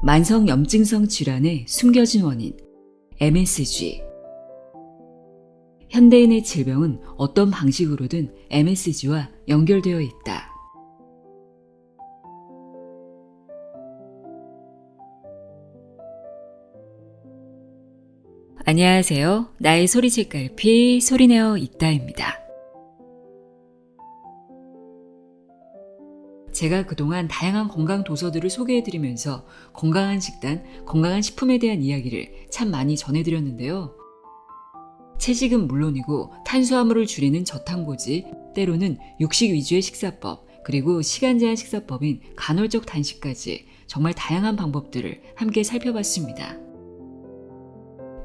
만성염증성 질환의 숨겨진 원인, MSG. 현대인의 질병은 어떤 방식으로든 MSG와 연결되어 있다. 안녕하세요. 나의 소리책갈피 소리내어 있다입니다. 제가 그동안 다양한 건강 도서들을 소개해드리면서 건강한 식단, 건강한 식품에 대한 이야기를 참 많이 전해드렸는데요. 채식은 물론이고 탄수화물을 줄이는 저탄고지, 때로는 육식 위주의 식사법, 그리고 시간 제한 식사법인 간헐적 단식까지 정말 다양한 방법들을 함께 살펴봤습니다.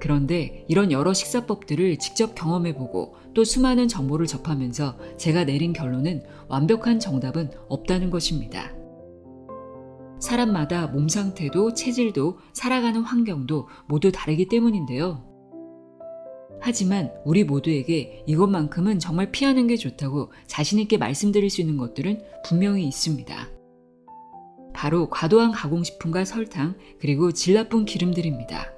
그런데 이런 여러 식사법들을 직접 경험해보고 또 수많은 정보를 접하면서 제가 내린 결론은 완벽한 정답은 없다는 것입니다. 사람마다 몸 상태도 체질도 살아가는 환경도 모두 다르기 때문인데요. 하지만 우리 모두에게 이것만큼은 정말 피하는 게 좋다고 자신있게 말씀드릴 수 있는 것들은 분명히 있습니다. 바로 과도한 가공식품과 설탕, 그리고 질 나쁜 기름들입니다.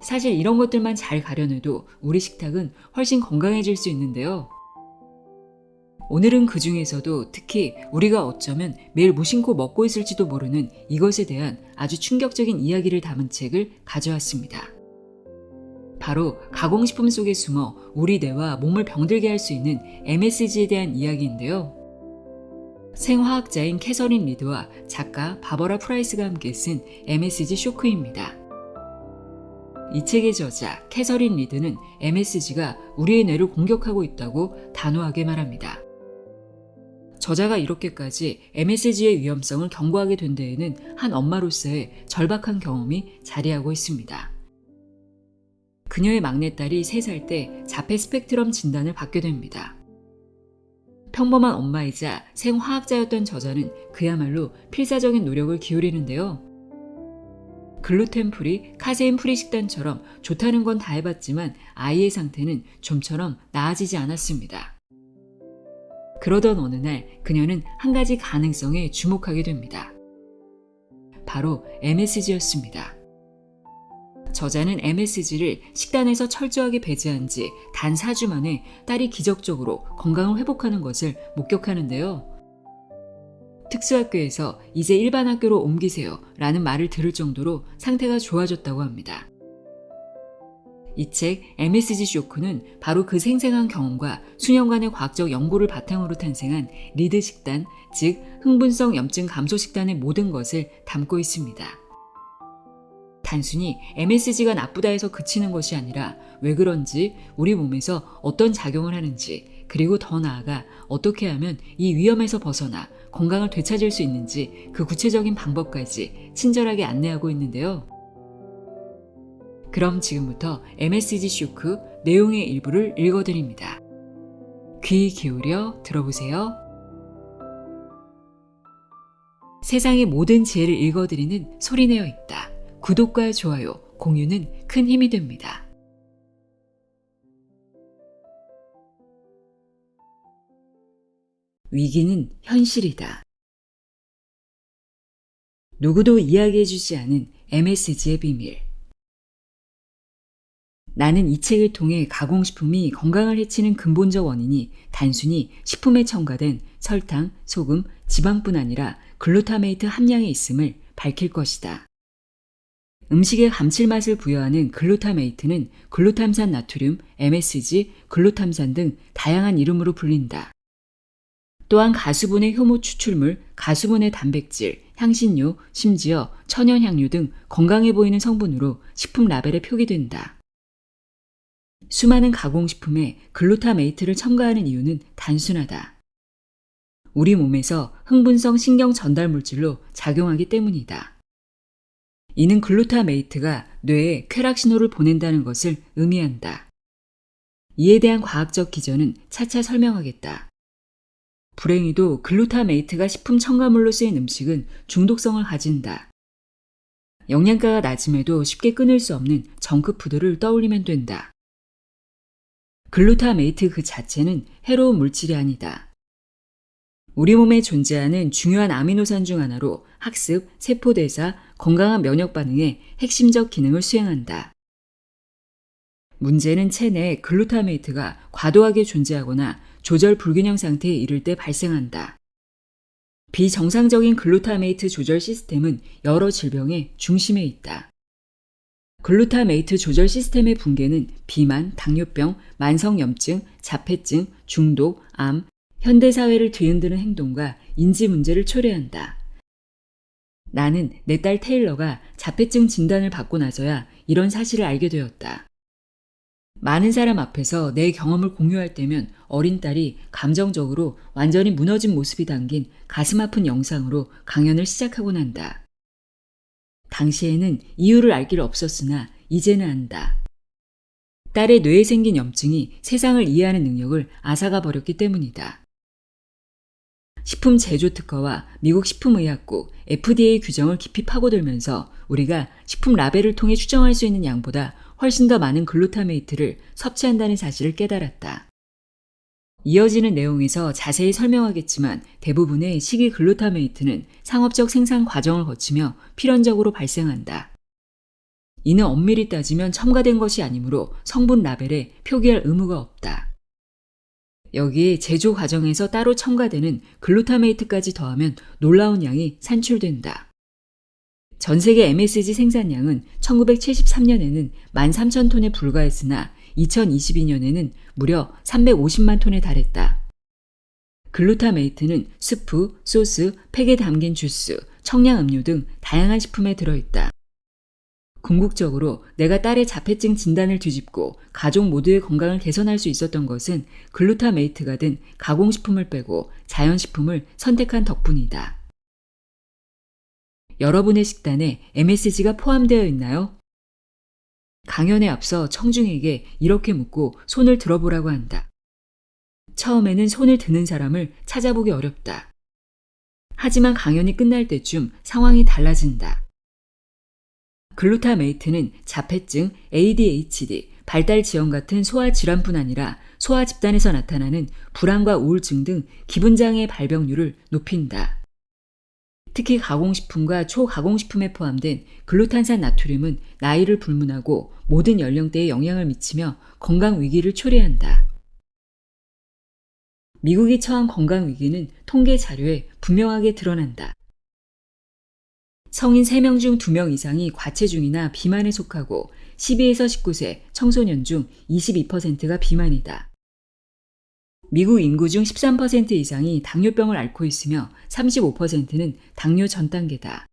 사실 이런 것들만 잘 가려내도 우리 식탁은 훨씬 건강해질 수 있는데요. 오늘은 그 중에서도 특히 우리가 어쩌면 매일 무심코 먹고 있을지도 모르는 이것에 대한 아주 충격적인 이야기를 담은 책을 가져왔습니다. 바로 가공식품 속에 숨어 우리 뇌와 몸을 병들게 할 수 있는 MSG에 대한 이야기인데요. 생화학자인 캐서린 리드와 작가 바버라 프라이스가 함께 쓴 MSG 쇼크입니다. 이 책의 저자 캐서린 리드는 MSG가 우리의 뇌를 공격하고 있다고 단호하게 말합니다. 저자가 이렇게까지 MSG의 위험성을 경고하게 된 데에는 한 엄마로서의 절박한 경험이 자리하고 있습니다. 그녀의 막내딸이 3살 때 자폐 스펙트럼 진단을 받게 됩니다. 평범한 엄마이자 생화학자였던 저자는 그야말로 필사적인 노력을 기울이는데요. 글루텐 프리, 카세인 프리 식단처럼 좋다는 건 다 해봤지만 아이의 상태는 좀처럼 나아지지 않았습니다. 그러던 어느 날 그녀는 한 가지 가능성에 주목하게 됩니다. 바로 MSG였습니다. 저자는 MSG를 식단에서 철저하게 배제한 지 단 4주 만에 딸이 기적적으로 건강을 회복하는 것을 목격하는데요. 특수학교에서 이제 일반 학교로 옮기세요 라는 말을 들을 정도로 상태가 좋아졌다고 합니다. 이 책 MSG 쇼크는 바로 그 생생한 경험과 수년간의 과학적 연구를 바탕으로 탄생한 리드 식단, 즉 흥분성 염증 감소 식단의 모든 것을 담고 있습니다. 단순히 MSG가 나쁘다 해서 그치는 것이 아니라 왜 그런지, 우리 몸에서 어떤 작용을 하는지, 그리고 더 나아가 어떻게 하면 이 위험에서 벗어나 건강을 되찾을 수 있는지 그 구체적인 방법까지 친절하게 안내하고 있는데요. 그럼 지금부터 MSG 쇼크 내용의 일부를 읽어드립니다. 귀 기울여 들어보세요. 세상의 모든 지혜를 읽어드리는 소리내어 있다. 구독과 좋아요, 공유는 큰 힘이 됩니다. 위기는 현실이다. 누구도 이야기해주지 않은 MSG의 비밀. 나는 이 책을 통해 가공식품이 건강을 해치는 근본적 원인이 단순히 식품에 첨가된 설탕, 소금, 지방뿐 아니라 글루타메이트 함량에 있음을 밝힐 것이다. 음식의 감칠맛을 부여하는 글루타메이트는 글루탐산 나트륨, MSG, 글루탐산 등 다양한 이름으로 불린다. 또한 가수분해 효모 추출물, 가수분해 단백질, 향신료, 심지어 천연향료 등 건강해 보이는 성분으로 식품 라벨에 표기된다. 수많은 가공식품에 글루타메이트를 첨가하는 이유는 단순하다. 우리 몸에서 흥분성 신경 전달 물질로 작용하기 때문이다. 이는 글루타메이트가 뇌에 쾌락 신호를 보낸다는 것을 의미한다. 이에 대한 과학적 기전은 차차 설명하겠다. 불행히도 글루타메이트가 식품 첨가물로 쓰인 음식은 중독성을 가진다. 영양가가 낮음에도 쉽게 끊을 수 없는 정크푸드를 떠올리면 된다. 글루타메이트 그 자체는 해로운 물질이 아니다. 우리 몸에 존재하는 중요한 아미노산 중 하나로 학습, 세포대사, 건강한 면역 반응에 핵심적 기능을 수행한다. 문제는 체내에 글루타메이트가 과도하게 존재하거나 조절 불균형 상태에 이를 때 발생한다. 비정상적인 글루타메이트 조절 시스템은 여러 질병의 중심에 있다. 글루타메이트 조절 시스템의 붕괴는 비만, 당뇨병, 만성염증, 자폐증, 중독, 암, 현대사회를 뒤흔드는 행동과 인지 문제를 초래한다. 나는 내 딸 테일러가 자폐증 진단을 받고 나서야 이런 사실을 알게 되었다. 많은 사람 앞에서 내 경험을 공유할 때면 어린 딸이 감정적으로 완전히 무너진 모습이 담긴 가슴 아픈 영상으로 강연을 시작하곤 한다. 당시에는 이유를 알 길 없었으나 이제는 안다. 딸의 뇌에 생긴 염증이 세상을 이해하는 능력을 앗아가 버렸기 때문이다. 식품 제조 특허와 미국 식품의약국 FDA 규정을 깊이 파고들면서 우리가 식품 라벨을 통해 추정할 수 있는 양보다 훨씬 더 많은 글루타메이트를 섭취한다는 사실을 깨달았다. 이어지는 내용에서 자세히 설명하겠지만 대부분의 식이 글루타메이트는 상업적 생산 과정을 거치며 필연적으로 발생한다. 이는 엄밀히 따지면 첨가된 것이 아니므로 성분 라벨에 표기할 의무가 없다. 여기에 제조 과정에서 따로 첨가되는 글루타메이트까지 더하면 놀라운 양이 산출된다. 전 세계 MSG 생산량은 1973년에는 13,000톤에 불과했으나 2022년에는 무려 350만 톤에 달했다. 글루타메이트는 스프, 소스, 팩에 담긴 주스, 청량음료 등 다양한 식품에 들어있다. 궁극적으로 내가 딸의 자폐증 진단을 뒤집고 가족 모두의 건강을 개선할 수 있었던 것은 글루타메이트가 든 가공식품을 빼고 자연식품을 선택한 덕분이다. 여러분의 식단에 MSG가 포함되어 있나요? 강연에 앞서 청중에게 이렇게 묻고 손을 들어보라고 한다. 처음에는 손을 드는 사람을 찾아보기 어렵다. 하지만 강연이 끝날 때쯤 상황이 달라진다. 글루타메이트는 자폐증, ADHD, 발달 지연 같은 소화 질환뿐 아니라 소화 집단에서 나타나는 불안과 우울증 등 기분장애 발병률을 높인다. 특히 가공식품과 초가공식품에 포함된 글루탄산 나트륨은 나이를 불문하고 모든 연령대에 영향을 미치며 건강 위기를 초래한다. 미국이 처한 건강 위기는 통계 자료에 분명하게 드러난다. 성인 3명 중 2명 이상이 과체중이나 비만에 속하고 12에서 19세 청소년 중 22%가 비만이다. 미국 인구 중 13% 이상이 당뇨병을 앓고 있으며 35%는 당뇨 전 단계다.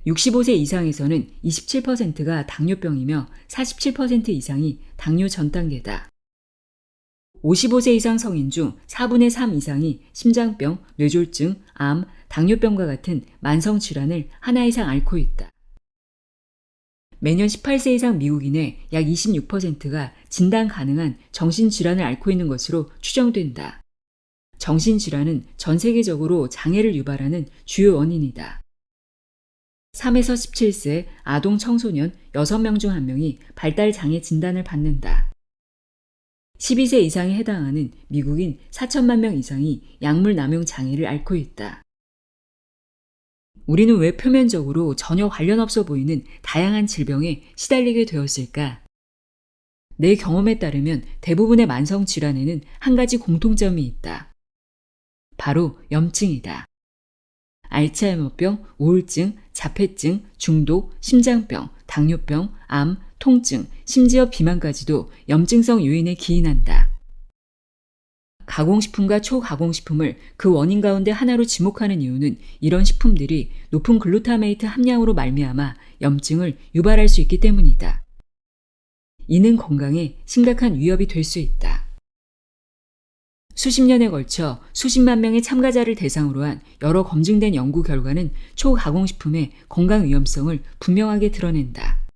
65세 이상에서는 27%가 당뇨병이며 47% 이상이 당뇨 전 단계다. 55세 이상 성인 중 4분의 3 이상이 심장병, 뇌졸중, 암, 당뇨병과 같은 만성 질환을 하나 이상 앓고 있다. 매년 18세 이상 미국인의 약 26%가 진단 가능한 정신질환을 앓고 있는 것으로 추정된다. 정신질환은 전 세계적으로 장애를 유발하는 주요 원인이다. 3에서 17세 아동 청소년 6명 중 1명이 발달장애 진단을 받는다. 12세 이상에 해당하는 미국인 4천만 명 이상이 약물 남용 장애를 앓고 있다. 우리는 왜 표면적으로 전혀 관련 없어 보이는 다양한 질병에 시달리게 되었을까? 내 경험에 따르면 대부분의 만성 질환에는 한 가지 공통점이 있다. 바로 염증이다. 알츠하이머병, 우울증, 자폐증, 중독, 심장병, 당뇨병, 암, 통증, 심지어 비만까지도 염증성 요인에 기인한다. 가공식품과 초가공식품을 그 원인 가운데 하나로 지목하는 이유는 이런 식품들이 높은 글루타메이트 함량으로 말미암아 염증을 유발할 수 있기 때문이다. 이는 건강에 심각한 위협이 될 수 있다. 수십 년에 걸쳐 수십만 명의 참가자를 대상으로 한 여러 검증된 연구 결과는 초가공식품의 건강 위험성을 분명하게 드러낸다.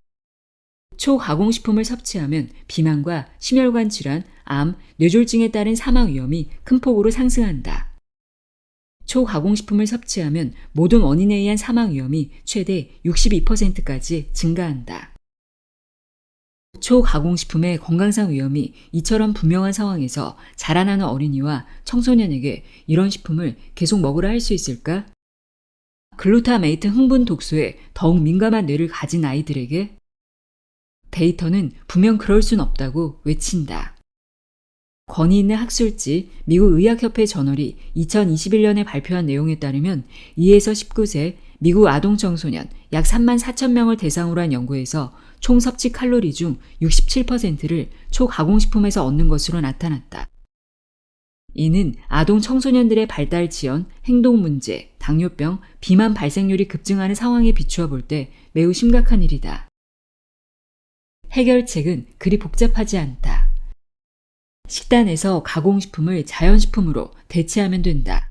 초가공식품을 섭취하면 비만과 심혈관 질환, 암, 뇌졸중에 따른 사망 위험이 큰 폭으로 상승한다. 초가공식품을 섭취하면 모든 원인에 의한 사망 위험이 최대 62%까지 증가한다. 초가공식품의 건강상 위험이 이처럼 분명한 상황에서 자라나는 어린이와 청소년에게 이런 식품을 계속 먹으라 할 수 있을까? 글루타메이트 흥분 독소에 더욱 민감한 뇌를 가진 아이들에게 데이터는 분명 그럴 순 없다고 외친다. 권위 있는 학술지 미국 의학협회 저널이 2021년에 발표한 내용에 따르면 2에서 19세 미국 아동 청소년 약 3만 4천 명을 대상으로 한 연구에서 총 섭취 칼로리 중 67%를 초가공식품에서 얻는 것으로 나타났다. 이는 아동 청소년들의 발달 지연, 행동 문제, 당뇨병, 비만 발생률이 급증하는 상황에 비추어 볼 때 매우 심각한 일이다. 해결책은 그리 복잡하지 않다. 식단에서 가공식품을 자연식품으로 대체하면 된다.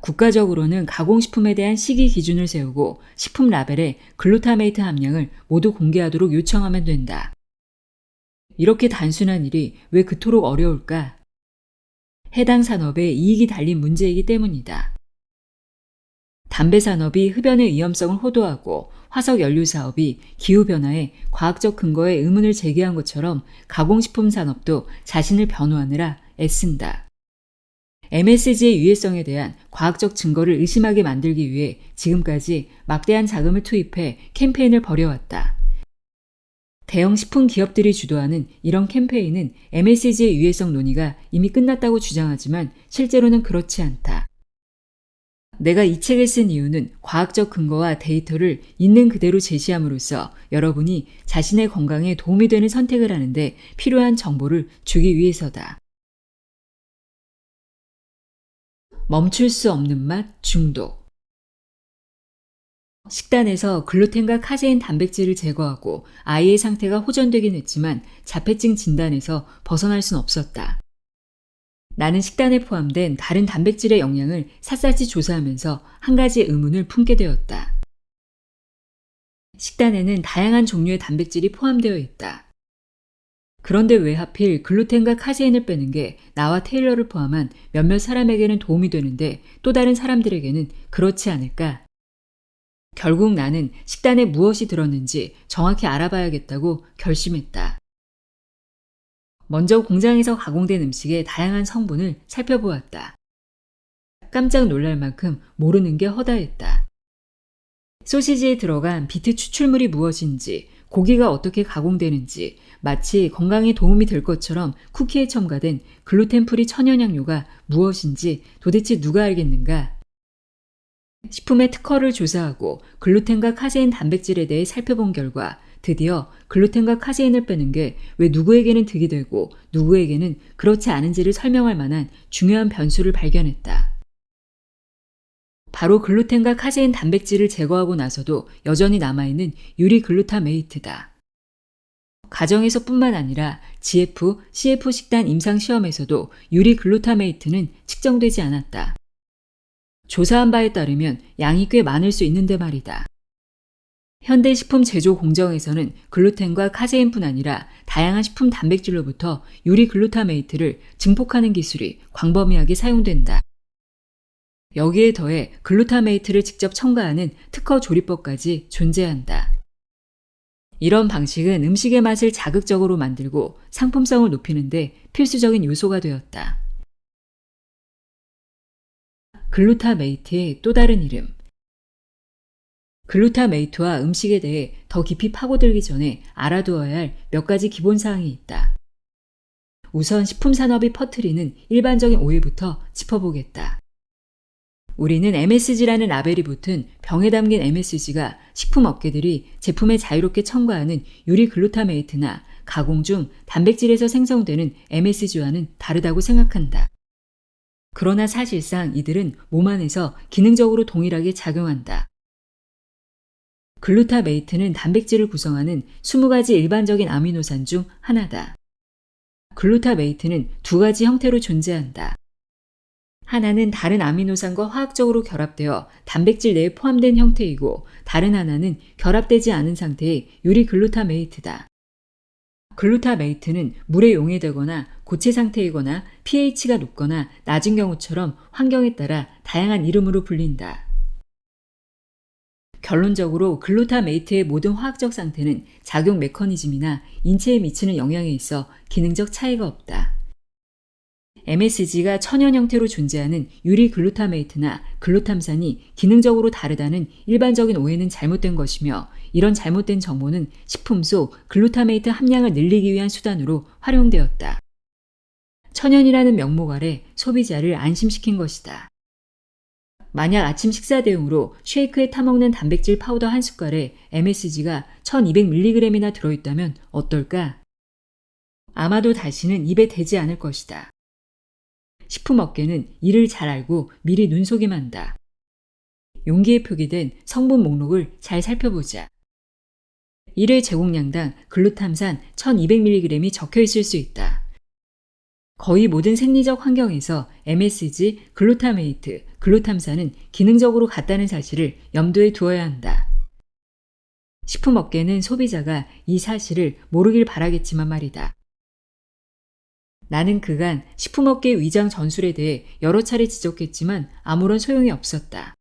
국가적으로는 가공식품에 대한 시기 기준을 세우고 식품 라벨에 글루타메이트 함량을 모두 공개하도록 요청하면 된다. 이렇게 단순한 일이 왜 그토록 어려울까? 해당 산업에 이익이 달린 문제이기 때문이다. 담배 산업이 흡연의 위험성을 호도하고 화석 연료 사업이 기후변화에 과학적 근거에 의문을 제기한 것처럼 가공식품 산업도 자신을 변호하느라 애쓴다. MSG의 유해성에 대한 과학적 증거를 의심하게 만들기 위해 지금까지 막대한 자금을 투입해 캠페인을 벌여왔다. 대형 식품 기업들이 주도하는 이런 캠페인은 MSG의 유해성 논의가 이미 끝났다고 주장하지만 실제로는 그렇지 않다. 내가 이 책을 쓴 이유는 과학적 근거와 데이터를 있는 그대로 제시함으로써 여러분이 자신의 건강에 도움이 되는 선택을 하는데 필요한 정보를 주기 위해서다. 멈출 수 없는 맛 중독. 식단에서 글루텐과 카제인 단백질을 제거하고 아이의 상태가 호전되긴 했지만 자폐증 진단에서 벗어날 순 없었다. 나는 식단에 포함된 다른 단백질의 영양을 샅샅이 조사하면서 한 가지 의문을 품게 되었다. 식단에는 다양한 종류의 단백질이 포함되어 있다. 그런데 왜 하필 글루텐과 카제인을 빼는 게 나와 테일러를 포함한 몇몇 사람에게는 도움이 되는데 또 다른 사람들에게는 그렇지 않을까? 결국 나는 식단에 무엇이 들었는지 정확히 알아봐야겠다고 결심했다. 먼저 공장에서 가공된 음식의 다양한 성분을 살펴보았다. 깜짝 놀랄 만큼 모르는 게 허다했다. 소시지에 들어간 비트 추출물이 무엇인지, 고기가 어떻게 가공되는지, 마치 건강에 도움이 될 것처럼 쿠키에 첨가된 글루텐 프리 천연향료가 무엇인지 도대체 누가 알겠는가? 식품의 특허를 조사하고 글루텐과 카제인 단백질에 대해 살펴본 결과 드디어 글루텐과 카제인을 빼는 게 왜 누구에게는 득이 되고 누구에게는 그렇지 않은지를 설명할 만한 중요한 변수를 발견했다. 바로 글루텐과 카제인 단백질을 제거하고 나서도 여전히 남아있는 유리글루타메이트다. 가정에서뿐만 아니라 GF, CF 식단 임상시험에서도 유리글루타메이트는 측정되지 않았다. 조사한 바에 따르면 양이 꽤 많을 수 있는데 말이다. 현대 식품 제조 공정에서는 글루텐과 카제인뿐 아니라 다양한 식품 단백질로부터 유리글루타메이트를 증폭하는 기술이 광범위하게 사용된다. 여기에 더해 글루타메이트를 직접 첨가하는 특허 조리법까지 존재한다. 이런 방식은 음식의 맛을 자극적으로 만들고 상품성을 높이는데 필수적인 요소가 되었다. 글루타메이트의 또 다른 이름. 글루타메이트와 음식에 대해 더 깊이 파고들기 전에 알아두어야 할 몇 가지 기본사항이 있다. 우선 식품 산업이 퍼뜨리는 일반적인 오해부터 짚어보겠다. 우리는 MSG라는 라벨이 붙은 병에 담긴 MSG가 식품 업계들이 제품에 자유롭게 첨가하는 유리글루타메이트나 가공 중 단백질에서 생성되는 MSG와는 다르다고 생각한다. 그러나 사실상 이들은 몸 안에서 기능적으로 동일하게 작용한다. 글루타메이트는 단백질을 구성하는 20가지 일반적인 아미노산 중 하나다. 글루타메이트는 두 가지 형태로 존재한다. 하나는 다른 아미노산과 화학적으로 결합되어 단백질 내에 포함된 형태이고 다른 하나는 결합되지 않은 상태의 유리글루타메이트다. 글루타메이트는 물에 용해되거나 고체 상태이거나 pH가 높거나 낮은 경우처럼 환경에 따라 다양한 이름으로 불린다. 결론적으로 글루타메이트의 모든 화학적 상태는 작용 메커니즘이나 인체에 미치는 영향에 있어 기능적 차이가 없다. MSG가 천연 형태로 존재하는 유리 글루타메이트나 글루탐산이 기능적으로 다르다는 일반적인 오해는 잘못된 것이며, 이런 잘못된 정보는 식품 속 글루타메이트 함량을 늘리기 위한 수단으로 활용되었다. 천연이라는 명목 아래 소비자를 안심시킨 것이다. 만약 아침 식사 대용으로 쉐이크에 타먹는 단백질 파우더 한 숟갈에 MSG가 1200mg이나 들어있다면 어떨까? 아마도 다시는 입에 대지 않을 것이다. 식품업계는 이를 잘 알고 미리 눈속임한다. 용기에 표기된 성분 목록을 잘 살펴보자. 1회 제공량당 글루탐산 1200mg이 적혀 있을 수 있다. 거의 모든 생리적 환경에서 MSG, 글루타메이트, 글루탐산은 기능적으로 같다는 사실을 염두에 두어야 한다. 식품업계는 소비자가 이 사실을 모르길 바라겠지만 말이다. 나는 그간 식품업계 위장 전술에 대해 여러 차례 지적했지만 아무런 소용이 없었다.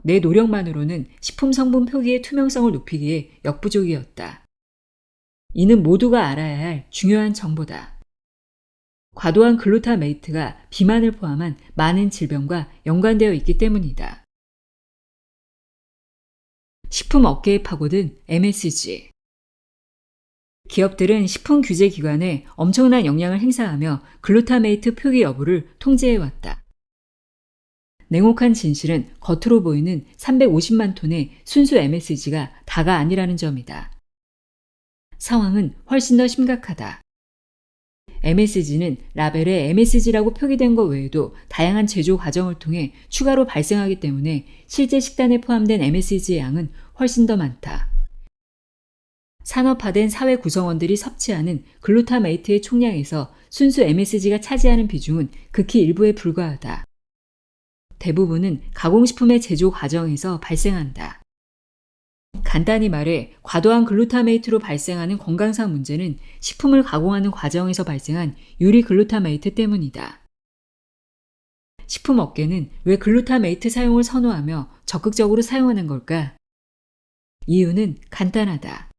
내 노력만으로는 식품 성분 표기의 투명성을 높이기에 역부족이었다. 이는 모두가 알아야 할 중요한 정보다. 과도한 글루타메이트가 비만을 포함한 많은 질병과 연관되어 있기 때문이다. 식품 업계에 파고든 MSG. 기업들은 식품규제기관에 엄청난 영향을 행사하며 글루타메이트 표기 여부를 통제해왔다. 냉혹한 진실은 겉으로 보이는 350만 톤의 순수 MSG가 다가 아니라는 점이다. 상황은 훨씬 더 심각하다. MSG는 라벨에 MSG라고 표기된 것 외에도 다양한 제조 과정을 통해 추가로 발생하기 때문에 실제 식단에 포함된 MSG의 양은 훨씬 더 많다. 산업화된 사회 구성원들이 섭취하는 글루타메이트의 총량에서 순수 MSG가 차지하는 비중은 극히 일부에 불과하다. 대부분은 가공식품의 제조 과정에서 발생한다. 간단히 말해 과도한 글루타메이트로 발생하는 건강상 문제는 식품을 가공하는 과정에서 발생한 유리 글루타메이트 때문이다. 식품업계는 왜 글루타메이트 사용을 선호하며 적극적으로 사용하는 걸까? 이유는 간단하다.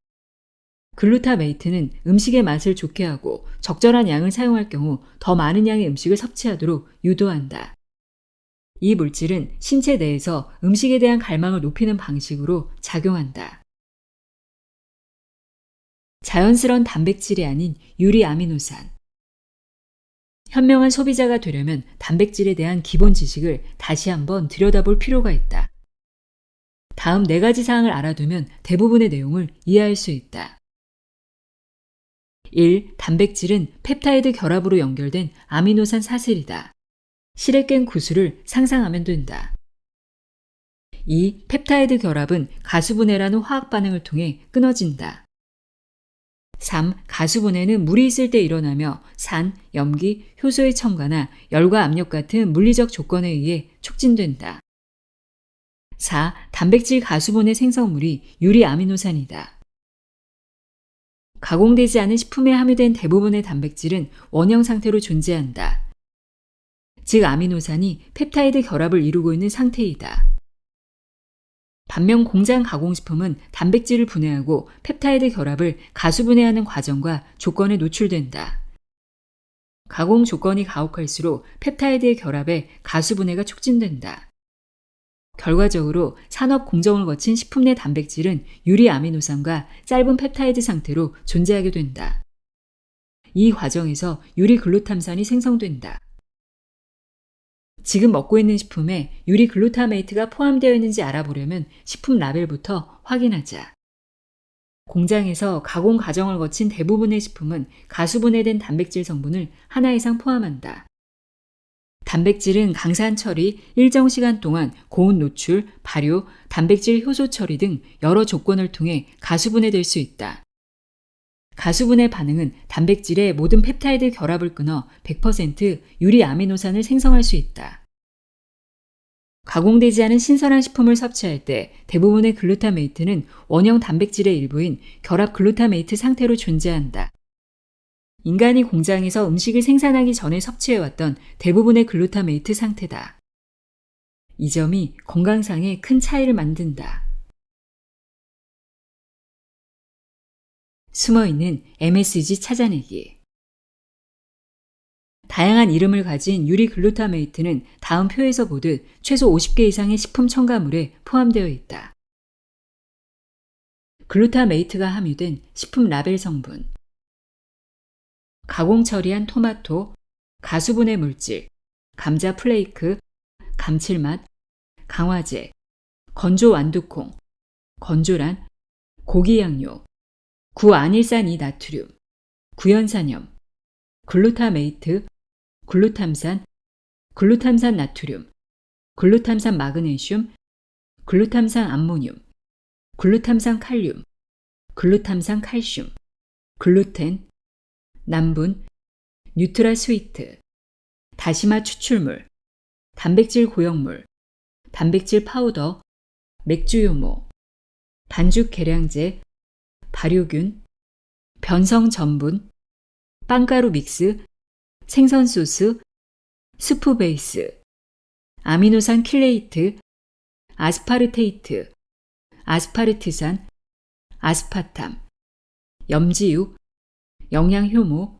글루타메이트는 음식의 맛을 좋게 하고 적절한 양을 사용할 경우 더 많은 양의 음식을 섭취하도록 유도한다. 이 물질은 신체 내에서 음식에 대한 갈망을 높이는 방식으로 작용한다. 자연스러운 단백질이 아닌 유리 아미노산. 현명한 소비자가 되려면 단백질에 대한 기본 지식을 다시 한번 들여다볼 필요가 있다. 다음 4가지 사항을 알아두면 대부분의 내용을 이해할 수 있다. 1. 단백질은 펩타이드 결합으로 연결된 아미노산 사슬이다. 실에 깬 구슬을 상상하면 된다. 2. 펩타이드 결합은 가수분해라는 화학 반응을 통해 끊어진다. 3. 가수분해는 물이 있을 때 일어나며 산, 염기, 효소의 첨가나 열과 압력 같은 물리적 조건에 의해 촉진된다. 4. 단백질 가수분해 생성물이 유리 아미노산이다. 가공되지 않은 식품에 함유된 대부분의 단백질은 원형 상태로 존재한다. 즉 아미노산이 펩타이드 결합을 이루고 있는 상태이다. 반면 공장 가공식품은 단백질을 분해하고 펩타이드 결합을 가수분해하는 과정과 조건에 노출된다. 가공 조건이 가혹할수록 펩타이드의 결합에 가수분해가 촉진된다. 결과적으로 산업 공정을 거친 식품 내 단백질은 유리 아미노산과 짧은 펩타이드 상태로 존재하게 된다. 이 과정에서 유리 글루탐산이 생성된다. 지금 먹고 있는 식품에 유리 글루타메이트가 포함되어 있는지 알아보려면 식품 라벨부터 확인하자. 공장에서 가공 과정을 거친 대부분의 식품은 가수분해된 단백질 성분을 하나 이상 포함한다. 단백질은 강산 처리, 일정 시간 동안 고온 노출, 발효, 단백질 효소 처리 등 여러 조건을 통해 가수분해될 수 있다. 가수분해 반응은 단백질의 모든 펩타이드 결합을 끊어 100% 유리 아미노산을 생성할 수 있다. 가공되지 않은 신선한 식품을 섭취할 때 대부분의 글루타메이트는 원형 단백질의 일부인 결합 글루타메이트 상태로 존재한다. 인간이 공장에서 음식을 생산하기 전에 섭취해왔던 대부분의 글루타메이트 상태다. 이 점이 건강상에 큰 차이를 만든다. 숨어있는 MSG 찾아내기. 다양한 이름을 가진 유리글루타메이트는 다음 표에서 보듯 최소 50개 이상의 식품 첨가물에 포함되어 있다. 글루타메이트가 함유된 식품 라벨 성분. 가공 처리한 토마토, 가수분해 물질, 감자 플레이크, 감칠맛, 강화제, 건조 완두콩, 건조란, 고기 양료, 구아닐산 이나트륨, 구연산염, 글루타메이트, 글루탐산, 글루탐산 나트륨, 글루탐산 마그네슘, 글루탐산 암모늄, 글루탐산 칼륨, 글루탐산 칼슘, 글루텐, 남분, 뉴트라 스위트, 다시마 추출물, 단백질 고형물, 단백질 파우더, 맥주 효모, 반죽 계량제, 발효균, 변성 전분, 빵가루 믹스, 생선 소스, 스프 베이스, 아미노산 킬레이트, 아스파르테이트, 아스파르트산, 아스파탐, 염지육, 영양효모,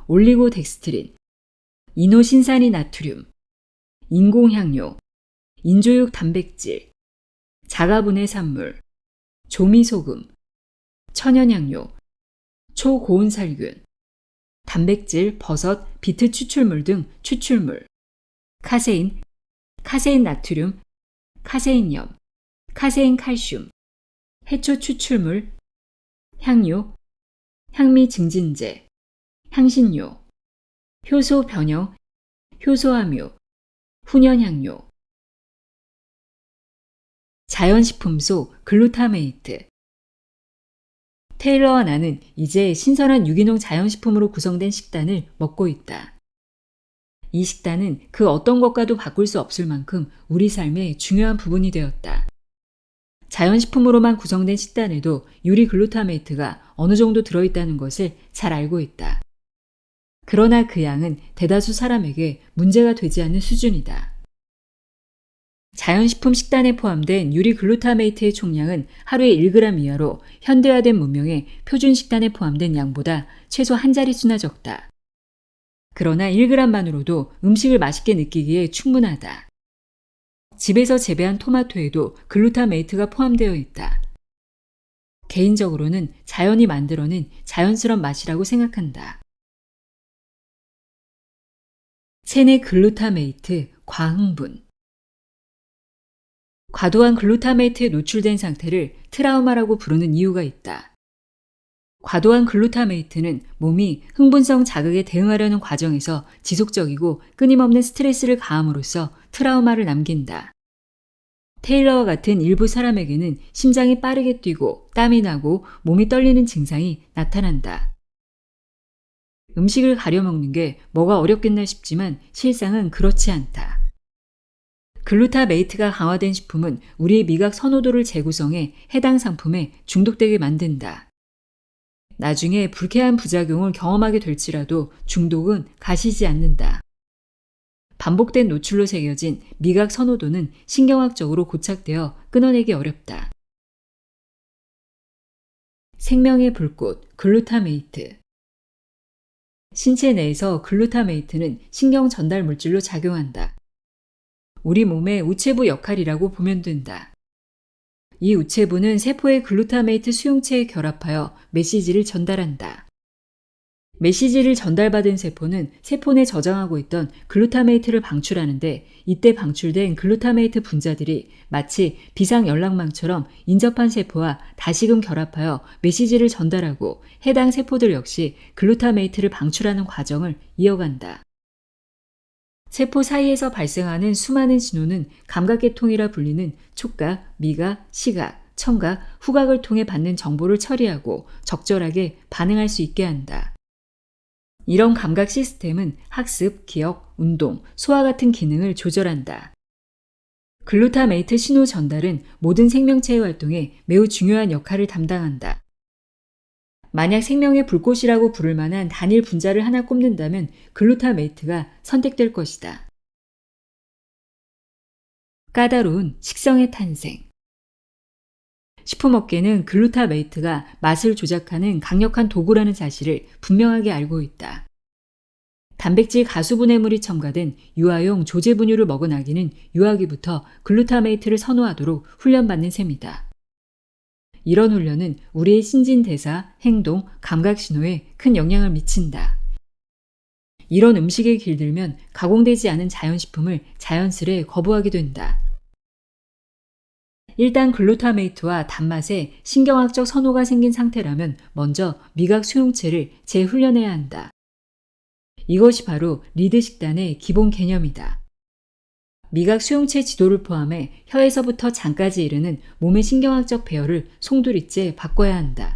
올리고덱스트린, 이노신산이 나트륨, 인공향료, 인조육 단백질, 자가분해 산물, 조미소금, 천연향료, 초고온살균, 단백질, 버섯, 비트 추출물 등 추출물, 카세인, 카세인 나트륨, 카세인염, 카세인 칼슘, 해초 추출물, 향료, 향미 증진제, 향신료, 효소 변형, 효소함유, 훈연향료. 자연식품소 글루타메이트. 테일러와 나는 이제 신선한 유기농 자연식품으로 구성된 식단을 먹고 있다. 이 식단은 그 어떤 것과도 바꿀 수 없을 만큼 우리 삶의 중요한 부분이 되었다. 자연식품으로만 구성된 식단에도 유리 글루타메이트가 어느 정도 들어있다는 것을 잘 알고 있다. 그러나 그 양은 대다수 사람에게 문제가 되지 않는 수준이다. 자연식품 식단에 포함된 유리 글루타메이트의 총량은 하루에 1g 이하로 현대화된 문명의 표준 식단에 포함된 양보다 최소 한 자릿수나 적다. 그러나 1g만으로도 음식을 맛있게 느끼기에 충분하다. 집에서 재배한 토마토에도 글루타메이트가 포함되어 있다. 개인적으로는 자연이 만들어낸 자연스러운 맛이라고 생각한다. 체내 글루타메이트 과흥분. 과도한 글루타메이트에 노출된 상태를 트라우마라고 부르는 이유가 있다. 과도한 글루타메이트는 몸이 흥분성 자극에 대응하려는 과정에서 지속적이고 끊임없는 스트레스를 가함으로써 트라우마를 남긴다. 테일러와 같은 일부 사람에게는 심장이 빠르게 뛰고 땀이 나고 몸이 떨리는 증상이 나타난다. 음식을 가려 먹는 게 뭐가 어렵겠나 싶지만 실상은 그렇지 않다. 글루타메이트가 강화된 식품은 우리의 미각 선호도를 재구성해 해당 상품에 중독되게 만든다. 나중에 불쾌한 부작용을 경험하게 될지라도 중독은 가시지 않는다. 반복된 노출로 새겨진 미각 선호도는 신경학적으로 고착되어 끊어내기 어렵다. 생명의 불꽃, 글루타메이트. 신체 내에서 글루타메이트는 신경 전달 물질로 작용한다. 우리 몸의 우체부 역할이라고 보면 된다. 이 우체부는 세포의 글루타메이트 수용체에 결합하여 메시지를 전달한다. 메시지를 전달받은 세포는 세포 내 저장하고 있던 글루타메이트를 방출하는데 이때 방출된 글루타메이트 분자들이 마치 비상연락망처럼 인접한 세포와 다시금 결합하여 메시지를 전달하고 해당 세포들 역시 글루타메이트를 방출하는 과정을 이어간다. 세포 사이에서 발생하는 수많은 신호는 감각계통이라 불리는 촉각, 미각, 시각, 청각, 후각을 통해 받는 정보를 처리하고 적절하게 반응할 수 있게 한다. 이런 감각 시스템은 학습, 기억, 운동, 소화 같은 기능을 조절한다. 글루타메이트 신호 전달은 모든 생명체의 활동에 매우 중요한 역할을 담당한다. 만약 생명의 불꽃이라고 부를 만한 단일 분자를 하나 꼽는다면 글루타메이트가 선택될 것이다. 까다로운 식성의 탄생. 식품업계는 글루타메이트가 맛을 조작하는 강력한 도구라는 사실을 분명하게 알고 있다. 단백질 가수분해물이 첨가된 유아용 조제 분유를 먹은 아기는 유아기부터 글루타메이트를 선호하도록 훈련받는 셈이다. 이런 훈련은 우리의 신진대사, 행동, 감각신호에 큰 영향을 미친다. 이런 음식에 길들면 가공되지 않은 자연식품을 자연스레 거부하게 된다. 일단 글루타메이트와 단맛에 신경학적 선호가 생긴 상태라면 먼저 미각 수용체를 재훈련해야 한다. 이것이 바로 리드 식단의 기본 개념이다. 미각 수용체 지도를 포함해 혀에서부터 장까지 이르는 몸의 신경학적 배열을 송두리째 바꿔야 한다.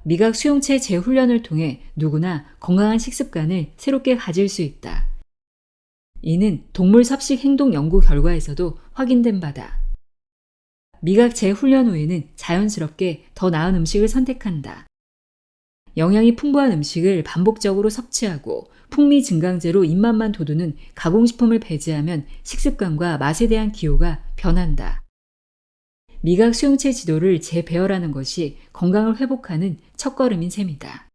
미각 수용체 재훈련을 통해 누구나 건강한 식습관을 새롭게 가질 수 있다. 이는 동물 섭식 행동 연구 결과에서도 확인된 바다. 미각 재훈련 후에는 자연스럽게 더 나은 음식을 선택한다. 영양이 풍부한 음식을 반복적으로 섭취하고 풍미 증강제로 입맛만 돋우는 가공식품을 배제하면 식습관과 맛에 대한 기호가 변한다. 미각 수용체 지도를 재배열하는 것이 건강을 회복하는 첫걸음인 셈이다.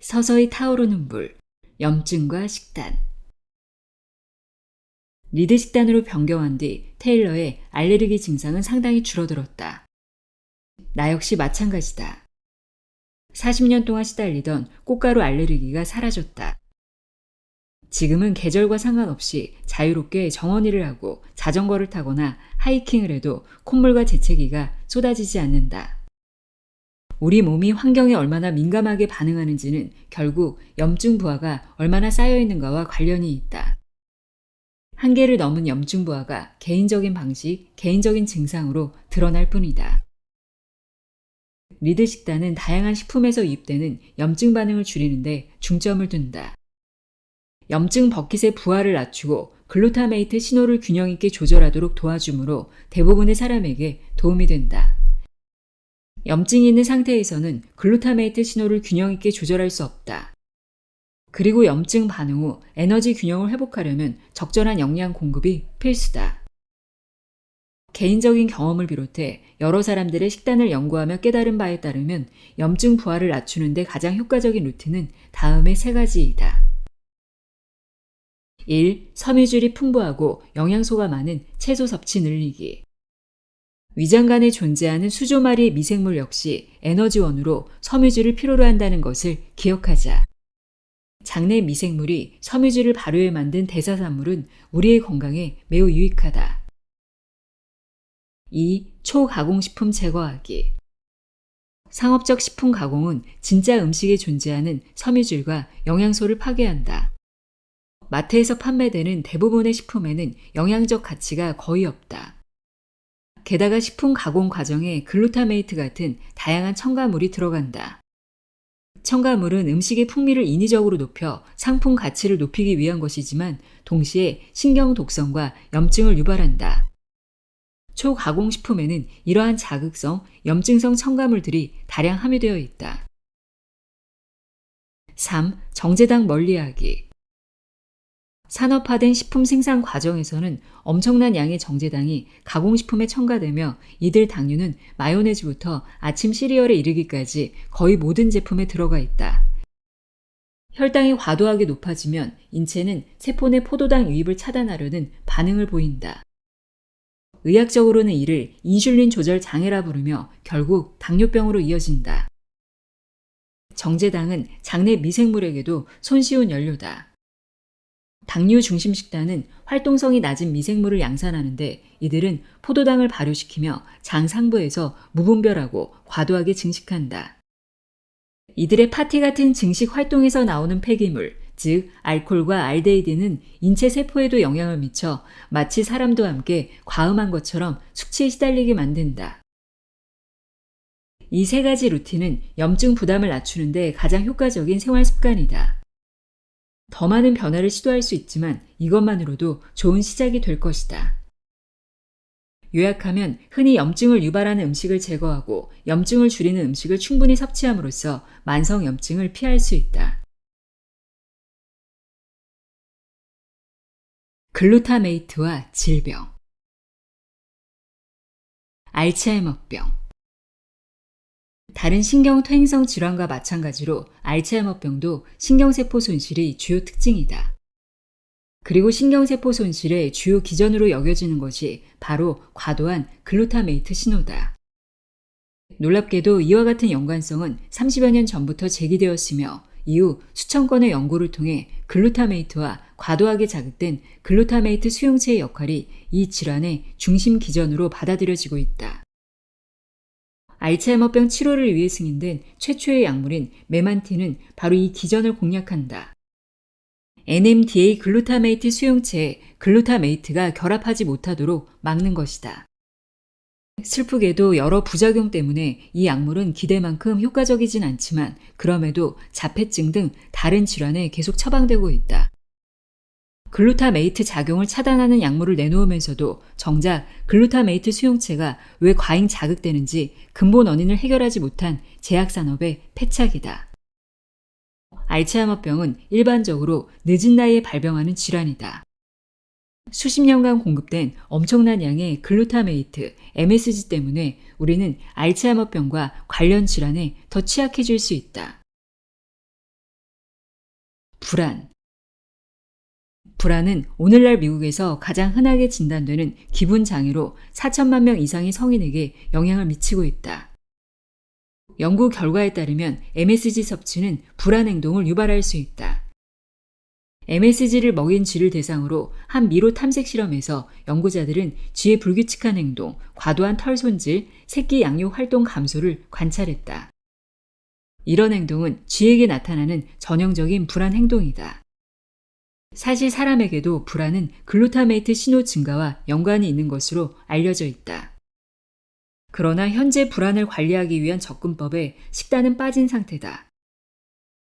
서서히 타오르는 물, 염증과 식단. 리드 식단으로 변경한 뒤 테일러의 알레르기 증상은 상당히 줄어들었다. 나 역시 마찬가지다. 40년 동안 시달리던 꽃가루 알레르기가 사라졌다. 지금은 계절과 상관없이 자유롭게 정원일을 하고 자전거를 타거나 하이킹을 해도 콧물과 재채기가 쏟아지지 않는다. 우리 몸이 환경에 얼마나 민감하게 반응하는지는 결국 염증 부하가 얼마나 쌓여있는가와 관련이 있다. 한계를 넘은 염증 부하가 개인적인 방식, 개인적인 증상으로 드러날 뿐이다. 리드 식단은 다양한 식품에서 유입되는 염증 반응을 줄이는데 중점을 둔다. 염증 버킷의 부하를 낮추고 글루타메이트 신호를 균형 있게 조절하도록 도와주므로 대부분의 사람에게 도움이 된다. 염증이 있는 상태에서는 글루타메이트 신호를 균형 있게 조절할 수 없다. 그리고 염증 반응 후 에너지 균형을 회복하려면 적절한 영양 공급이 필수다. 개인적인 경험을 비롯해 여러 사람들의 식단을 연구하며 깨달은 바에 따르면 염증 부하를 낮추는 데 가장 효과적인 루틴은 다음의 3가지이다. 1. 섬유질이 풍부하고 영양소가 많은 채소 섭취 늘리기. 위장관에 존재하는 수조 마리의 미생물 역시 에너지원으로 섬유질을 필요로 한다는 것을 기억하자. 장내 미생물이 섬유질을 발효해 만든 대사산물은 우리의 건강에 매우 유익하다. 2. 초가공식품 제거하기. 상업적 식품 가공은 진짜 음식에 존재하는 섬유질과 영양소를 파괴한다. 마트에서 판매되는 대부분의 식품에는 영양적 가치가 거의 없다. 게다가 식품 가공 과정에 글루타메이트 같은 다양한 첨가물이 들어간다. 첨가물은 음식의 풍미를 인위적으로 높여 상품 가치를 높이기 위한 것이지만 동시에 신경 독성과 염증을 유발한다. 초가공식품에는 이러한 자극성, 염증성 첨가물들이 다량 함유되어 있다. 3. 정제당 멀리하기. 산업화된 식품 생산 과정에서는 엄청난 양의 정제당이 가공식품에 첨가되며 이들 당류는 마요네즈부터 아침 시리얼에 이르기까지 거의 모든 제품에 들어가 있다. 혈당이 과도하게 높아지면 인체는 세포 내 포도당 유입을 차단하려는 반응을 보인다. 의학적으로는 이를 인슐린 조절 장애라 부르며 결국 당뇨병으로 이어진다. 정제당은 장내 미생물에게도 손쉬운 연료다. 당류 중심 식단은 활동성이 낮은 미생물을 양산하는데 이들은 포도당을 발효시키며 장 상부에서 무분별하고 과도하게 증식한다. 이들의 파티 같은 증식 활동에서 나오는 폐기물, 즉 알코올과 알데히드는 인체 세포에도 영향을 미쳐 마치 사람도 함께 과음한 것처럼 숙취에 시달리게 만든다. 이 3가지 루틴은 염증 부담을 낮추는 데 가장 효과적인 생활 습관이다. 더 많은 변화를 시도할 수 있지만 이것만으로도 좋은 시작이 될 것이다. 요약하면 흔히 염증을 유발하는 음식을 제거하고 염증을 줄이는 음식을 충분히 섭취함으로써 만성 염증을 피할 수 있다. 글루타메이트와 질병. 알츠하이머병. 다른 신경퇴행성 질환과 마찬가지로 알츠하이머병도 신경세포 손실이 주요 특징이다. 그리고 신경세포 손실의 주요 기전으로 여겨지는 것이 바로 과도한 글루타메이트 신호다. 놀랍게도 이와 같은 연관성은 30여 년 전부터 제기되었으며 이후 수천 건의 연구를 통해 글루타메이트와 과도하게 자극된 글루타메이트 수용체의 역할이 이 질환의 중심 기전으로 받아들여지고 있다. 알츠하이머병 치료를 위해 승인된 최초의 약물인 메만틴은 바로 이 기전을 공략한다. NMDA 글루타메이트 수용체에 글루타메이트가 결합하지 못하도록 막는 것이다. 슬프게도 여러 부작용 때문에 이 약물은 기대만큼 효과적이진 않지만 그럼에도 자폐증 등 다른 질환에 계속 처방되고 있다. 글루타메이트 작용을 차단하는 약물을 내놓으면서도 정작 글루타메이트 수용체가 왜 과잉 자극되는지 근본 원인을 해결하지 못한 제약산업의 패착이다. 알츠하이머병은 일반적으로 늦은 나이에 발병하는 질환이다. 수십 년간 공급된 엄청난 양의 글루타메이트, MSG 때문에 우리는 알츠하이머병과 관련 질환에 더 취약해질 수 있다. 불안은 오늘날 미국에서 가장 흔하게 진단되는 기분 장애로 4천만 명 이상의 성인에게 영향을 미치고 있다. 연구 결과에 따르면 MSG 섭취는 불안 행동을 유발할 수 있다. MSG를 먹인 쥐를 대상으로 한 미로 탐색 실험에서 연구자들은 쥐의 불규칙한 행동, 과도한 털 손질, 새끼 양육 활동 감소를 관찰했다. 이런 행동은 쥐에게 나타나는 전형적인 불안 행동이다. 사실 사람에게도 불안은 글루타메이트 신호 증가와 연관이 있는 것으로 알려져 있다. 그러나 현재 불안을 관리하기 위한 접근법에 식단은 빠진 상태다.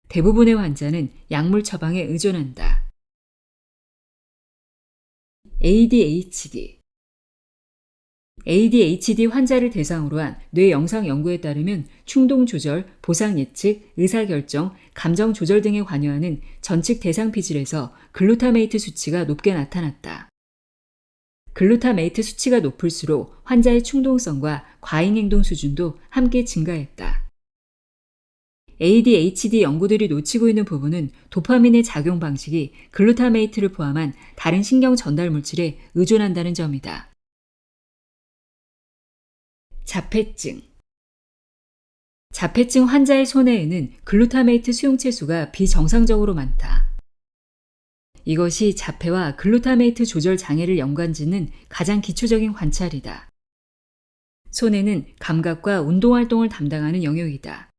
대부분의 환자는 약물 처방에 의존한다. ADHD 환자를 대상으로 한 뇌 영상 연구에 따르면 충동 조절, 보상 예측, 의사결정, 감정 조절 등에 관여하는 전측 대상 피질에서 글루타메이트 수치가 높게 나타났다. 글루타메이트 수치가 높을수록 환자의 충동성과 과잉 행동 수준도 함께 증가했다. ADHD 연구들이 놓치고 있는 부분은 도파민의 작용 방식이 글루타메이트를 포함한 다른 신경 전달 물질에 의존한다는 점이다. 자폐증 환자의 손해에는 글루타메이트 수용체 수가 비정상적으로 많다. 이것이 자폐와 글루타메이트 조절 장애를 연관짓는 가장 기초적인 관찰이다. 손해는 감각과 운동활동을 담당하는 영역이다.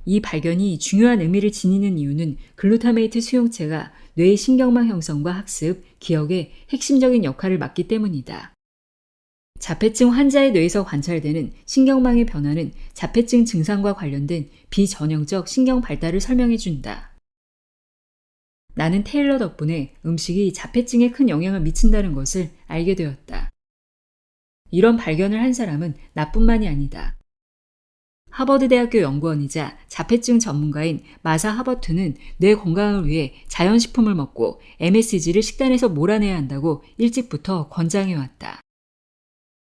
이 발견이 중요한 의미를 지니는 이유는 글루타메이트 수용체가 뇌의 신경망 형성과 학습, 기억에 핵심적인 역할을 맡기 때문이다. 자폐증 환자의 뇌에서 관찰되는 신경망의 변화는 자폐증 증상과 관련된 비전형적 신경 발달을 설명해 준다. 나는 테일러 덕분에 음식이 자폐증에 큰 영향을 미친다는 것을 알게 되었다. 이런 발견을 한 사람은 나뿐만이 아니다. 하버드대학교 연구원이자 자폐증 전문가인 마사 하버트는 뇌 건강을 위해 자연식품을 먹고 MSG를 식단에서 몰아내야 한다고 일찍부터 권장해왔다.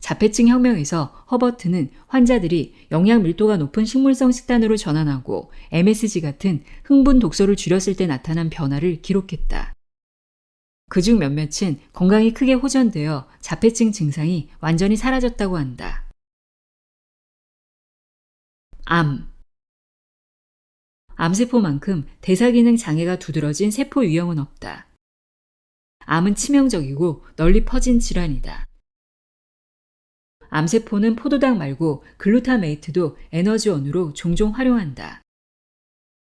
자폐증 혁명에서 허버트는 환자들이 영양 밀도가 높은 식물성 식단으로 전환하고 MSG 같은 흥분 독소를 줄였을 때 나타난 변화를 기록했다. 그중 몇몇은 건강이 크게 호전되어 자폐증 증상이 완전히 사라졌다고 한다. 암세포만큼 대사기능 장애가 두드러진 세포 유형은 없다. 암은 치명적이고 널리 퍼진 질환이다. 암세포는 포도당 말고 글루타메이트도 에너지원으로 종종 활용한다.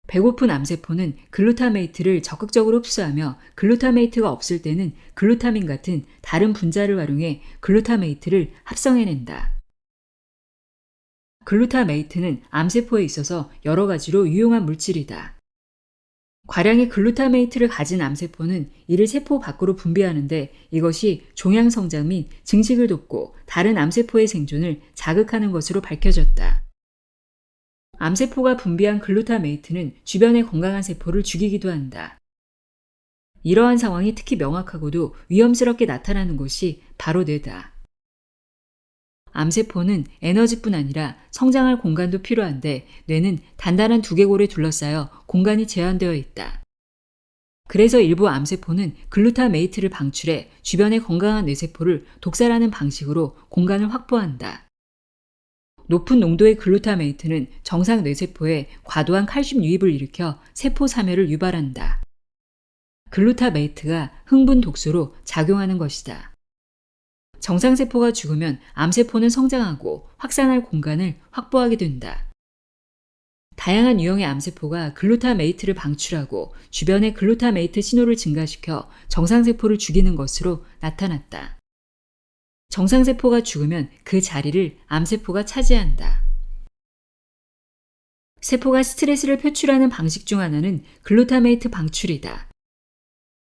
배고픈 암세포는 글루타메이트를 적극적으로 흡수하며 글루타메이트가 없을 때는 글루타민 같은 다른 분자를 활용해 글루타메이트를 합성해낸다. 글루타메이트는 암세포에 있어서 여러 가지로 유용한 물질이다. 과량의 글루타메이트를 가진 암세포는 이를 세포 밖으로 분비하는데 이것이 종양 성장 및 증식을 돕고 다른 암세포의 생존을 자극하는 것으로 밝혀졌다. 암세포가 분비한 글루타메이트는 주변의 건강한 세포를 죽이기도 한다. 이러한 상황이 특히 명확하고도 위험스럽게 나타나는 곳이 바로 뇌다. 암세포는 에너지뿐 아니라 성장할 공간도 필요한데 뇌는 단단한 두개골에 둘러싸여 공간이 제한되어 있다. 그래서 일부 암세포는 글루타메이트를 방출해 주변의 건강한 뇌세포를 독살하는 방식으로 공간을 확보한다. 높은 농도의 글루타메이트는 정상 뇌세포에 과도한 칼슘 유입을 일으켜 세포 사멸을 유발한다. 글루타메이트가 흥분 독소로 작용하는 것이다. 정상세포가 죽으면 암세포는 성장하고 확산할 공간을 확보하게 된다. 다양한 유형의 암세포가 글루타메이트를 방출하고 주변의 글루타메이트 신호를 증가시켜 정상세포를 죽이는 것으로 나타났다. 정상세포가 죽으면 그 자리를 암세포가 차지한다. 세포가 스트레스를 표출하는 방식 중 하나는 글루타메이트 방출이다.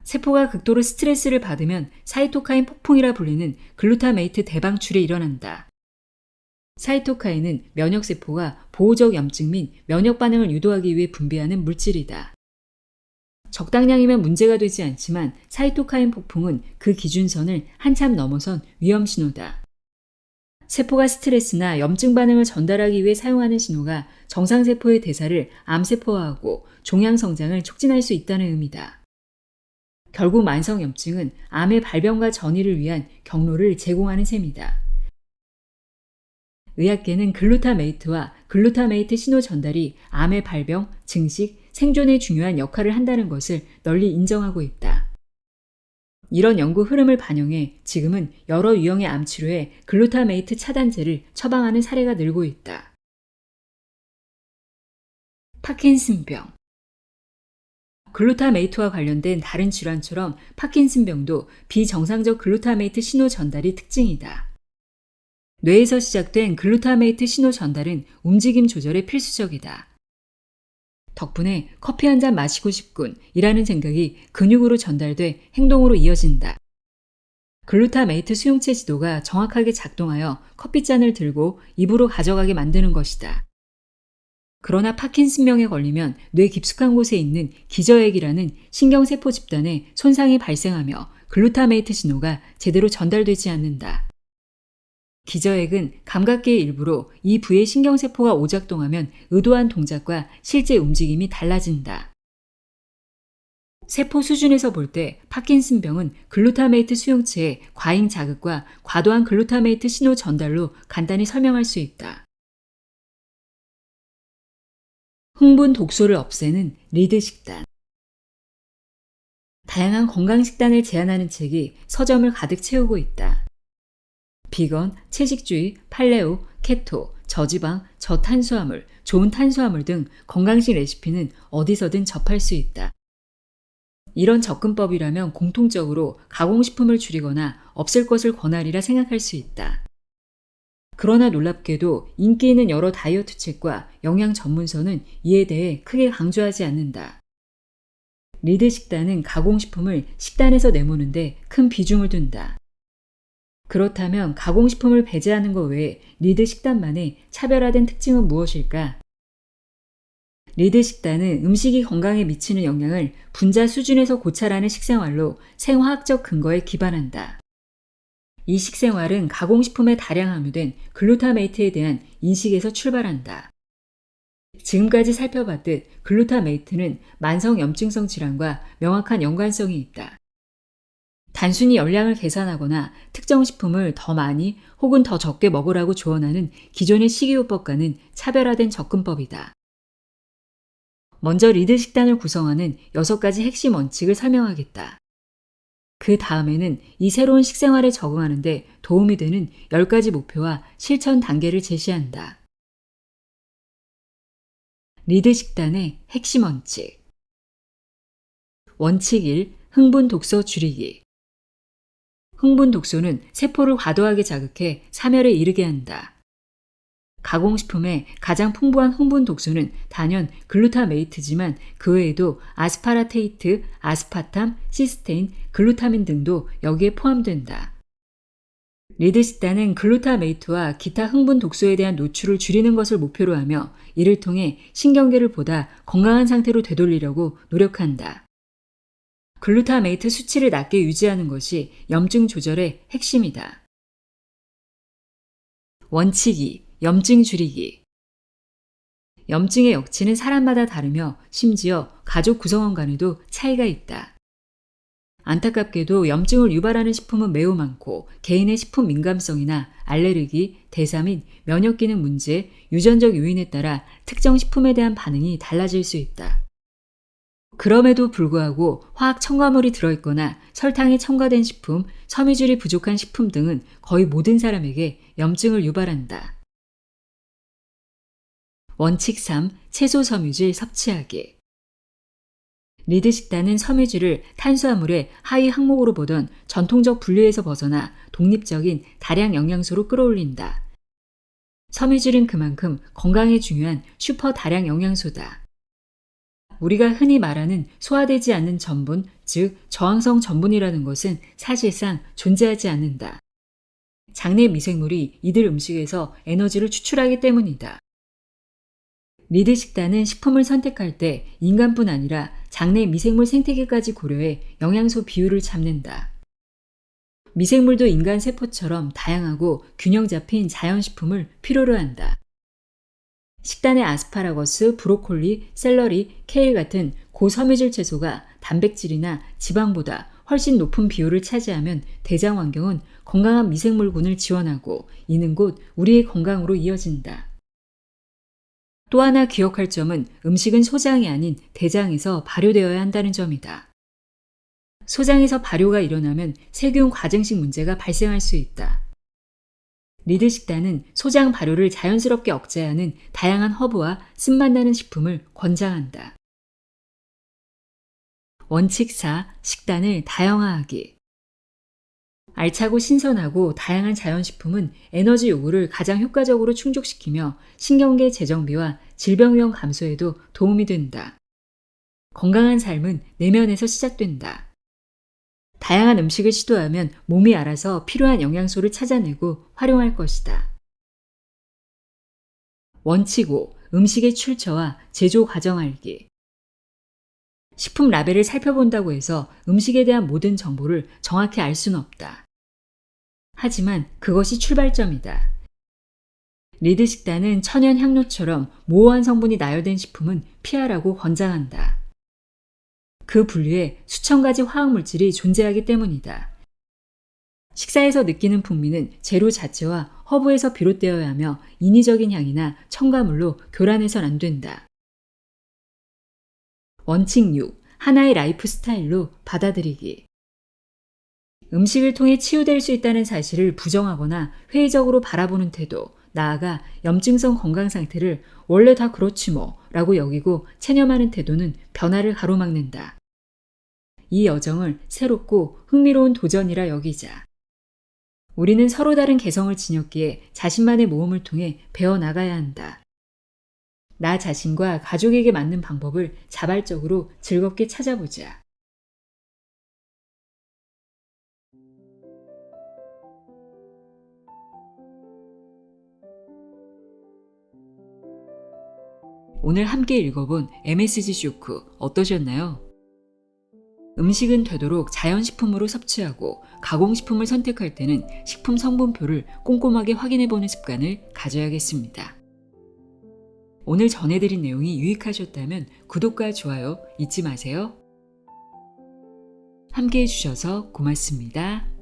세포가 극도로 스트레스를 받으면 사이토카인 폭풍이라 불리는 글루타메이트 대방출이 일어난다. 사이토카인은 면역세포가 보호적 염증 및 면역 반응을 유도하기 위해 분비하는 물질이다. 적당량이면 문제가 되지 않지만 사이토카인 폭풍은 그 기준선을 한참 넘어선 위험 신호다. 세포가 스트레스나 염증 반응을 전달하기 위해 사용하는 신호가 정상세포의 대사를 암세포화하고 종양 성장을 촉진할 수 있다는 의미다. 결국 만성염증은 암의 발병과 전이를 위한 경로를 제공하는 셈이다. 의학계는 글루타메이트와 글루타메이트 신호 전달이 암의 발병, 증식, 생존에 중요한 역할을 한다는 것을 널리 인정하고 있다. 이런 연구 흐름을 반영해 지금은 여러 유형의 암 치료에 글루타메이트 차단제를 처방하는 사례가 늘고 있다. 파킨슨병. 글루타메이트와 관련된 다른 질환처럼 파킨슨병도 비정상적 글루타메이트 신호 전달이 특징이다. 뇌에서 시작된 글루타메이트 신호 전달은 움직임 조절에 필수적이다. 덕분에 커피 한 잔 마시고 싶군 이라는 생각이 근육으로 전달돼 행동으로 이어진다. 글루타메이트 수용체 지도가 정확하게 작동하여 커피잔을 들고 입으로 가져가게 만드는 것이다. 그러나 파킨슨병에 걸리면 뇌 깊숙한 곳에 있는 기저핵이라는 신경세포 집단에 손상이 발생하며 글루타메이트 신호가 제대로 전달되지 않는다. 기저핵은 감각계의 일부로 이 부의 신경세포가 오작동하면 의도한 동작과 실제 움직임이 달라진다. 세포 수준에서 볼 때 파킨슨병은 글루타메이트 수용체의 과잉 자극과 과도한 글루타메이트 신호 전달로 간단히 설명할 수 있다. 흥분 독소를 없애는 리드 식단. 다양한 건강 식단을 제안하는 책이 서점을 가득 채우고 있다. 비건, 채식주의, 팔레오, 케토, 저지방, 저탄수화물, 좋은 탄수화물 등 건강식 레시피는 어디서든 접할 수 있다. 이런 접근법이라면 공통적으로 가공식품을 줄이거나 없앨 것을 권하리라 생각할 수 있다. 그러나 놀랍게도 인기 있는 여러 다이어트 책과 영양 전문서는 이에 대해 크게 강조하지 않는다. 리드 식단은 가공식품을 식단에서 내모는데 큰 비중을 둔다. 그렇다면 가공식품을 배제하는 것 외에 리드 식단만의 차별화된 특징은 무엇일까? 리드 식단은 음식이 건강에 미치는 영향을 분자 수준에서 고찰하는 식생활로 생화학적 근거에 기반한다. 이 식생활은 가공식품에 다량 함유된 글루타메이트에 대한 인식에서 출발한다. 지금까지 살펴봤듯 글루타메이트는 만성 염증성 질환과 명확한 연관성이 있다. 단순히 열량을 계산하거나 특정 식품을 더 많이 혹은 더 적게 먹으라고 조언하는 기존의 식이요법과는 차별화된 접근법이다. 먼저 리드 식단을 구성하는 6가지 핵심 원칙을 설명하겠다. 그 다음에는 이 새로운 식생활에 적응하는 데 도움이 되는 10가지 목표와 실천 단계를 제시한다. 리드 식단의 핵심 원칙. 원칙 1. 흥분 독소 줄이기. 흥분 독소는 세포를 과도하게 자극해 사멸에 이르게 한다. 가공식품의 가장 풍부한 흥분 독소는 단연 글루타메이트지만 그 외에도 아스파라테이트, 아스파탐, 시스테인, 글루타민 등도 여기에 포함된다. 리드 식단은 글루타메이트와 기타 흥분 독소에 대한 노출을 줄이는 것을 목표로 하며 이를 통해 신경계를 보다 건강한 상태로 되돌리려고 노력한다. 글루타메이트 수치를 낮게 유지하는 것이 염증 조절의 핵심이다. 원칙 2. 염증 줄이기. 염증의 역치는 사람마다 다르며 심지어 가족 구성원 간에도 차이가 있다. 안타깝게도 염증을 유발하는 식품은 매우 많고 개인의 식품 민감성이나 알레르기, 대사 및 면역 기능 문제, 유전적 요인에 따라 특정 식품에 대한 반응이 달라질 수 있다. 그럼에도 불구하고 화학 첨가물이 들어있거나 설탕이 첨가된 식품, 섬유질이 부족한 식품 등은 거의 모든 사람에게 염증을 유발한다. 원칙 3. 채소 섬유질 섭취하기. 리드 식단은 섬유질을 탄수화물의 하위 항목으로 보던 전통적 분류에서 벗어나 독립적인 다량 영양소로 끌어올린다. 섬유질은 그만큼 건강에 중요한 슈퍼 다량 영양소다. 우리가 흔히 말하는 소화되지 않는 전분, 즉 저항성 전분이라는 것은 사실상 존재하지 않는다. 장내 미생물이 이들 음식에서 에너지를 추출하기 때문이다. 리드 식단은 식품을 선택할 때 인간뿐 아니라 장내 미생물 생태계까지 고려해 영양소 비율을 잡는다. 미생물도 인간 세포처럼 다양하고 균형 잡힌 자연식품을 필요로 한다. 식단에 아스파라거스, 브로콜리, 샐러리, 케일 같은 고섬유질 채소가 단백질이나 지방보다 훨씬 높은 비율을 차지하면 대장 환경은 건강한 미생물군을 지원하고 이는 곧 우리의 건강으로 이어진다. 또 하나 기억할 점은 음식은 소장이 아닌 대장에서 발효되어야 한다는 점이다. 소장에서 발효가 일어나면 세균 과증식 문제가 발생할 수 있다. 리드 식단은 소장 발효를 자연스럽게 억제하는 다양한 허브와 쓴맛 나는 식품을 권장한다. 원칙 4. 식단을 다양화하기. 알차고 신선하고 다양한 자연식품은 에너지 요구를 가장 효과적으로 충족시키며 신경계 재정비와 질병 위험 감소에도 도움이 된다. 건강한 삶은 내면에서 시작된다. 다양한 음식을 시도하면 몸이 알아서 필요한 영양소를 찾아내고 활용할 것이다. 원칙 5. 음식의 출처와 제조 과정 알기. 식품 라벨을 살펴본다고 해서 음식에 대한 모든 정보를 정확히 알 수는 없다. 하지만 그것이 출발점이다. 리드 식단은 천연 향료처럼 모호한 성분이 나열된 식품은 피하라고 권장한다. 그 분류에 수천 가지 화학물질이 존재하기 때문이다. 식사에서 느끼는 풍미는 재료 자체와 허브에서 비롯되어야 하며 인위적인 향이나 첨가물로 교란해선 안 된다. 원칙 6. 하나의 라이프 스타일로 받아들이기. 음식을 통해 치유될 수 있다는 사실을 부정하거나 회의적으로 바라보는 태도, 나아가 염증성 건강 상태를 원래 다 그렇지 뭐 라고 여기고 체념하는 태도는 변화를 가로막는다. 이 여정을 새롭고 흥미로운 도전이라 여기자. 우리는 서로 다른 개성을 지녔기에 자신만의 모험을 통해 배워나가야 한다. 나 자신과 가족에게 맞는 방법을 자발적으로 즐겁게 찾아보자. 오늘 함께 읽어본 MSG 쇼크 어떠셨나요? 음식은 되도록 자연식품으로 섭취하고 가공식품을 선택할 때는 식품 성분표를 꼼꼼하게 확인해보는 습관을 가져야겠습니다. 오늘 전해드린 내용이 유익하셨다면 구독과 좋아요 잊지 마세요. 함께 해주셔서 고맙습니다.